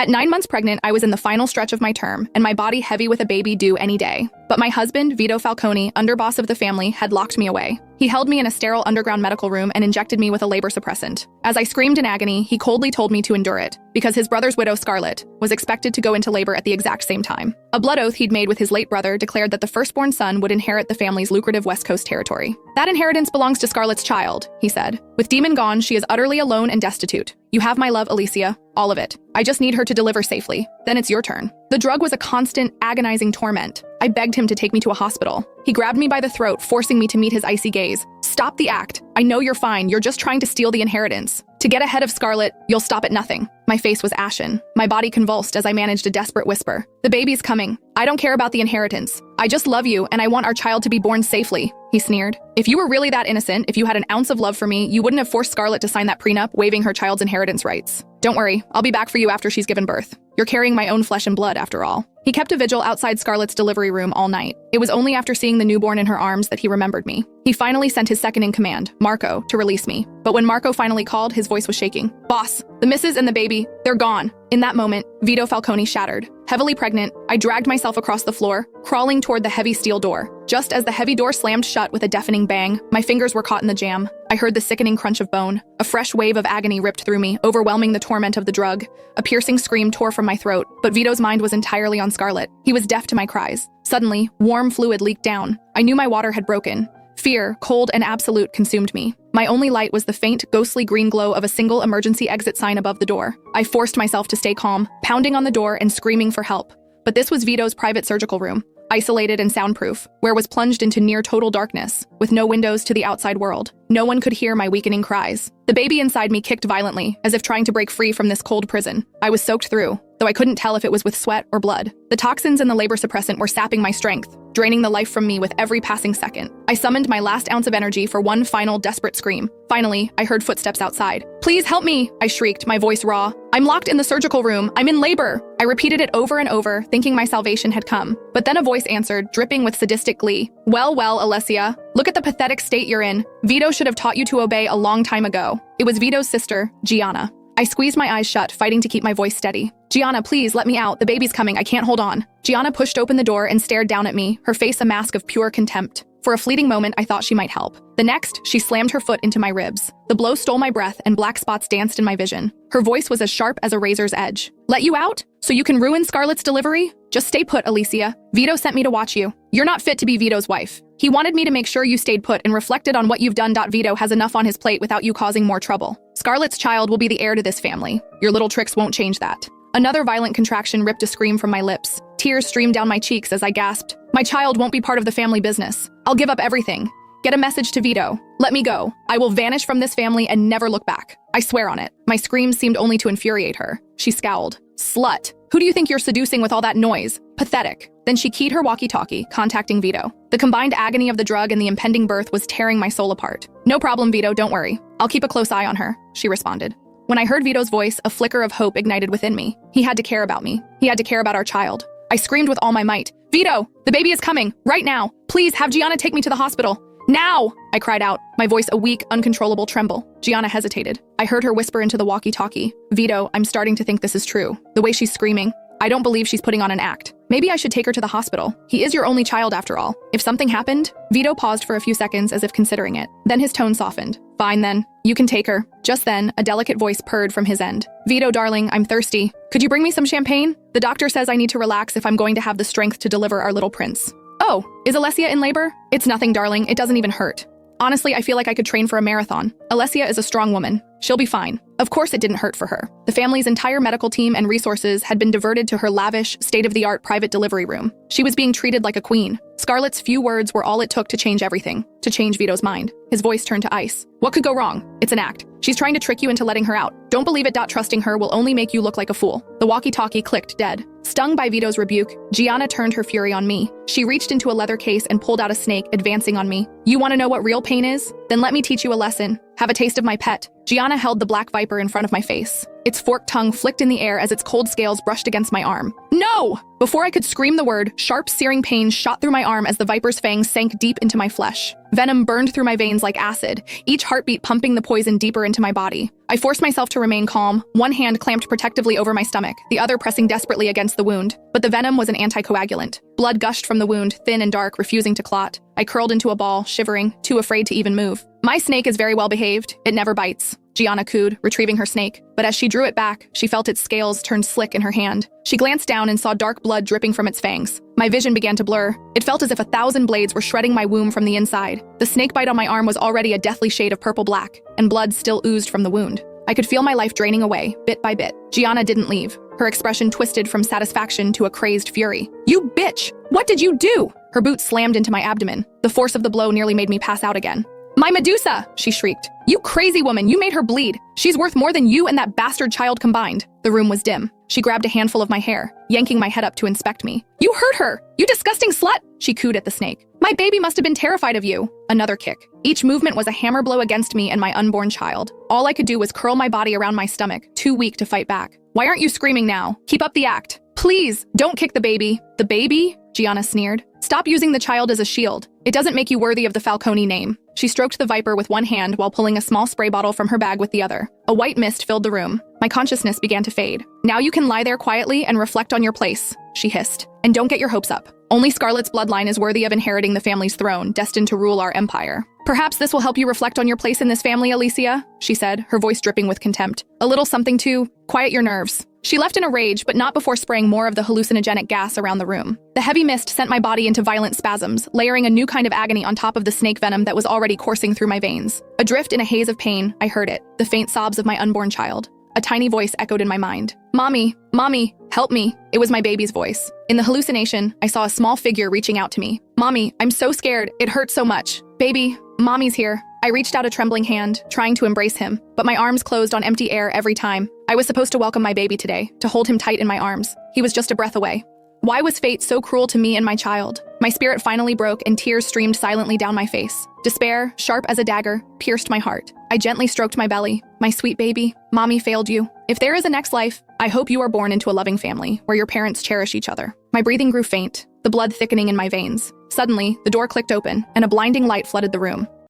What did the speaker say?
At 9 months pregnant, I was in the final stretch of my term, and my body heavy with a baby due any day. But my husband, Vito Falcone, underboss of the family, had locked me away. He held me in a sterile underground medical room and injected me with a labor suppressant. As I screamed in agony, he coldly told me to endure it, because his brother's widow, Scarlett, was expected to go into labor at the exact same time. A blood oath he'd made with his late brother declared that the firstborn son would inherit the family's lucrative West Coast territory. That inheritance belongs to Scarlett's child, he said. With Demon gone, she is utterly alone and destitute. You have my love, Alicia, all of it. I just need her to deliver safely. Then it's your turn. The drug was a constant, agonizing torment. I begged him to take me to a hospital. He grabbed me by the throat, forcing me to meet his icy gaze. Stop the act. I know you're fine. You're just trying to steal the inheritance. To get ahead of Scarlett, you'll stop at nothing. My face was ashen. My body convulsed as I managed a desperate whisper. The baby's coming. I don't care about the inheritance. I just love you, and I want our child to be born safely, he sneered. If you were really that innocent, if you had an ounce of love for me, you wouldn't have forced Scarlett to sign that prenup, waiving her child's inheritance rights. Don't worry, I'll be back for you after she's given birth. You're carrying my own flesh and blood, after all. He kept a vigil outside Scarlett's delivery room all night. It was only after seeing the newborn in her arms that he remembered me. He finally sent his second-in-command, Marco, to release me. But when Marco finally called, his voice was shaking. Boss, the missus and the baby, they're gone. In that moment, Vito Falcone shattered. Heavily pregnant, I dragged myself across the floor, crawling toward the heavy steel door. Just as the heavy door slammed shut with a deafening bang, my fingers were caught in the jam. I heard the sickening crunch of bone. A fresh wave of agony ripped through me, overwhelming the torment of the drug. A piercing scream tore from my throat, but Vito's mind was entirely on Scarlett. He was deaf to my cries. Suddenly, warm fluid leaked down. I knew my water had broken. Fear, cold and absolute, consumed me. My only light was the faint, ghostly green glow of a single emergency exit sign above the door. I forced myself to stay calm, pounding on the door and screaming for help. But this was Vito's private surgical room, isolated and soundproof, where was plunged into near total darkness, with no windows to the outside world. No one could hear my weakening cries. The baby inside me kicked violently, as if trying to break free from this cold prison. I was soaked through, though I couldn't tell if it was with sweat or blood. The toxins and the labor suppressant were sapping my strength, draining the life from me with every passing second. I summoned my last ounce of energy for one final desperate scream. Finally, I heard footsteps outside. Please help me, I shrieked, my voice raw. I'm locked in the surgical room. I'm in labor. I repeated it over and over, thinking my salvation had come. But then a voice answered, dripping with sadistic glee. Well, Alicia, look at the pathetic state you're in. Vito should have taught you to obey a long time ago. It was Vito's sister, Gianna. I squeezed my eyes shut, fighting to keep my voice steady. Gianna, please let me out. The baby's coming. I can't hold on. Gianna pushed open the door and stared down at me, her face a mask of pure contempt. For a fleeting moment, I thought she might help. The next, she slammed her foot into my ribs. The blow stole my breath and black spots danced in my vision. Her voice was as sharp as a razor's edge. Let you out? So you can ruin Scarlett's delivery? Just stay put, Alicia. Vito sent me to watch you. You're not fit to be Vito's wife. He wanted me to make sure you stayed put and reflected on what you've done. Vito has enough on his plate without you causing more trouble. Scarlett's child will be the heir to this family. Your little tricks won't change that. Another violent contraction ripped a scream from my lips. Tears streamed down my cheeks as I gasped. My child won't be part of the family business. I'll give up everything. Get a message to Vito. Let me go. I will vanish from this family and never look back. I swear on it. My screams seemed only to infuriate her. She scowled. Slut. Who do you think you're seducing with all that noise? Pathetic. Then she keyed her walkie-talkie, contacting Vito. The combined agony of the drug and the impending birth was tearing my soul apart. No problem, Vito, don't worry. I'll keep a close eye on her, she responded. When I heard Vito's voice, a flicker of hope ignited within me. He had to care about me. He had to care about our child. I screamed with all my might. Vito, the baby is coming, right now. Please have Gianna take me to the hospital. Now! I cried out, my voice a weak, uncontrollable tremble. Gianna hesitated. I heard her whisper into the walkie-talkie. Vito, I'm starting to think this is true. The way she's screaming. I don't believe she's putting on an act. Maybe I should take her to the hospital. He is your only child after all. If something happened, Vito paused for a few seconds as if considering it. Then his tone softened. Fine then, you can take her. Just then, a delicate voice purred from his end. Vito, darling, I'm thirsty. Could you bring me some champagne? The doctor says I need to relax if I'm going to have the strength to deliver our little prince. Oh, is Alessia in labor? It's nothing, darling. It doesn't even hurt. Honestly, I feel like I could train for a marathon. Alessia is a strong woman. She'll be fine. Of course it didn't hurt for her. The family's entire medical team and resources had been diverted to her lavish, state-of-the-art private delivery room. She was being treated like a queen. Scarlett's few words were all it took to change everything, to change Vito's mind. His voice turned to ice. What could go wrong? It's an act. She's trying to trick you into letting her out. Don't believe it. Trusting her will only make you look like a fool. The walkie-talkie clicked dead. Stung by Vito's rebuke, Gianna turned her fury on me. She reached into a leather case and pulled out a snake, advancing on me. You want to know what real pain is? Then let me teach you a lesson. Have a taste of my pet. Gianna held the black viper in front of my face. Its forked tongue flicked in the air as its cold scales brushed against my arm. No! Before I could scream the word, sharp, searing pain shot through my arm as the viper's fangs sank deep into my flesh. Venom burned through my veins like acid, each heartbeat pumping the poison deeper into my body. I forced myself to remain calm, one hand clamped protectively over my stomach. stomach, the other pressing desperately against the wound. But the venom was an anticoagulant. Blood gushed from the wound, thin and dark, refusing to clot. I curled into a ball, shivering, too afraid to even move. My snake is very well behaved. It never bites, Gianna cooed, retrieving her snake. But as she drew it back, she felt its scales turn slick in her hand. She glanced down and saw dark blood dripping from its fangs. My vision began to blur. It felt as if 1,000 blades were shredding my womb from the inside. The snake bite on my arm was already a deathly shade of purple-black, and blood still oozed from the wound. I could feel my life draining away, bit by bit. Gianna didn't leave. Her expression twisted from satisfaction to a crazed fury. "You bitch! What did you do?" Her boot slammed into my abdomen. The force of the blow nearly made me pass out again. "My Medusa!" she shrieked. "You crazy woman, you made her bleed. She's worth more than you and that bastard child combined." The room was dim. She grabbed a handful of my hair, yanking my head up to inspect me. "You hurt her! You disgusting slut!" She cooed at the snake. "My baby must have been terrified of you." Another kick. Each movement was a hammer blow against me and my unborn child. All I could do was curl my body around my stomach, too weak to fight back. "Why aren't you screaming now? Keep up the act. Please, don't kick the baby." "The baby?" Gianna sneered. "Stop using the child as a shield. It doesn't make you worthy of the Falcone name." She stroked the viper with one hand while pulling a small spray bottle from her bag with the other. A white mist filled the room. My consciousness began to fade. "Now you can lie there quietly and reflect on your place," she hissed. "And don't get your hopes up. Only Scarlet's bloodline is worthy of inheriting the family's throne, destined to rule our empire. Perhaps this will help you reflect on your place in this family, Alicia," she said, her voice dripping with contempt. "A little something to quiet your nerves." She left in a rage, but not before spraying more of the hallucinogenic gas around the room. The heavy mist sent my body into violent spasms, layering a new kind of agony on top of the snake venom that was already coursing through my veins. Adrift in a haze of pain, I heard it, the faint sobs of my unborn child. A tiny voice echoed in my mind. "Mommy, mommy, help me." It was my baby's voice. In the hallucination, I saw a small figure reaching out to me. "Mommy, I'm so scared. It hurts so much." "Baby, mommy's here." I reached out a trembling hand, trying to embrace him, but my arms closed on empty air every time. I was supposed to welcome my baby today, to hold him tight in my arms. He was just a breath away. Why was fate so cruel to me and my child? My spirit finally broke and tears streamed silently down my face. Despair, sharp as a dagger, pierced my heart. I gently stroked my belly. "My sweet baby, mommy failed you. If there is a next life, I hope you are born into a loving family, where your parents cherish each other." My breathing grew faint, the blood thickening in my veins. Suddenly, the door clicked open, and a blinding light flooded the room.